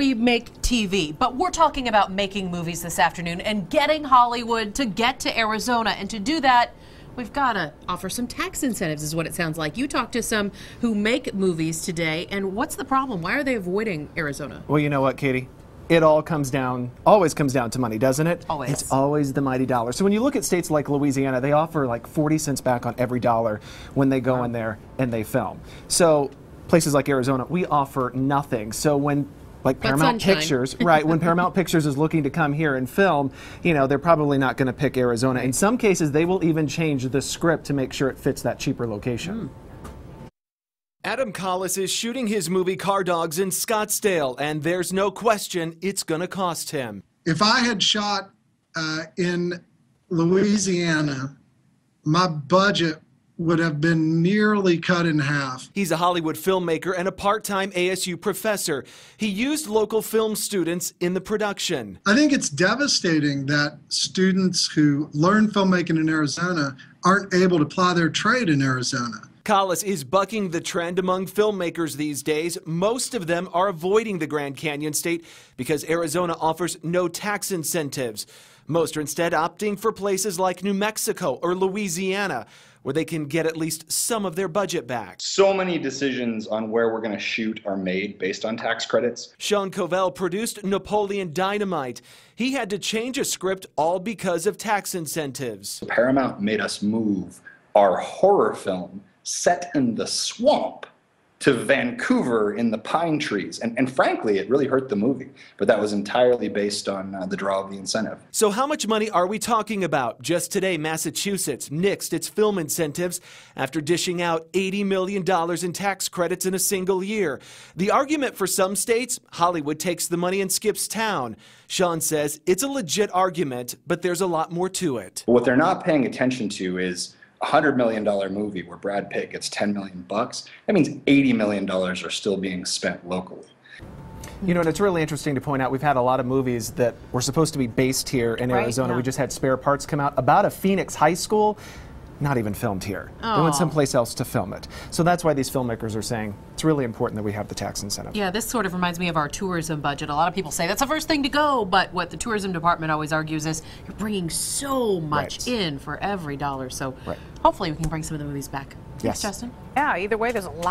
we make TV, but we're talking about making movies this afternoon and getting Hollywood to get to Arizona. And to do that, we've got to offer some tax incentives, is what it sounds like. You talked to some who make movies today, and what's the problem? Why are they avoiding Arizona? Well, you know what, Katie? It always comes down to money, doesn't it? Always. It's always the mighty dollar. So when you look at states like Louisiana, they offer like 40 cents back on every dollar when they go in there and they film. So places like Arizona, we offer nothing. So when Paramount Pictures, right, when Paramount Pictures is looking to come here and film, you know, they're probably not going to pick Arizona. In some cases, they will even change the script to make sure it fits that cheaper location. Adam Collis is shooting his movie Car Dogs in Scottsdale, and there's no question it's going to cost him. If I had shot in Louisiana, my budget would have been nearly cut in half. He's a Hollywood filmmaker and a part-time ASU professor. He used local film students in the production. I think it's devastating that students who learn filmmaking in Arizona aren't able to ply their trade in Arizona. Collis is bucking the trend among filmmakers these days. Most of them are avoiding the Grand Canyon state because Arizona offers no tax incentives. Most are instead opting for places like New Mexico or Louisiana, where they can get at least some of their budget back. So many decisions on where we're going to shoot are made based on tax credits. Sean Covell produced Napoleon Dynamite. He had to change a script all because of tax incentives. Paramount made us move our horror film set in the swamp to Vancouver in the pine trees. And frankly, it really hurt the movie. But that was entirely based on the draw of the incentive. So how much money are we talking about? Just today, Massachusetts nixed its film incentives after dishing out $80 million in tax credits in a single year. The argument for some states, Hollywood takes the money and skips town. Sean says it's a legit argument, but there's a lot more to it. What they're not paying attention to is $100 million movie where Brad Pitt gets $10 million bucks. That means $80 million are still being spent locally. You know, and it's really interesting to point out, we've had a lot of movies that were supposed to be based here in Arizona. Yeah. We just had Spare Parts come out about a Phoenix high school, not even filmed here. They went someplace else to film it. So that's why these filmmakers are saying it's really important that we have the tax incentive. Yeah, this sort of reminds me of our tourism budget. A lot of people say that's the first thing to go, but what the tourism department always argues is you're bringing so much in for every dollar. So hopefully we can bring some of the movies back. Thanks, Justin. Yeah, either way, there's a lot.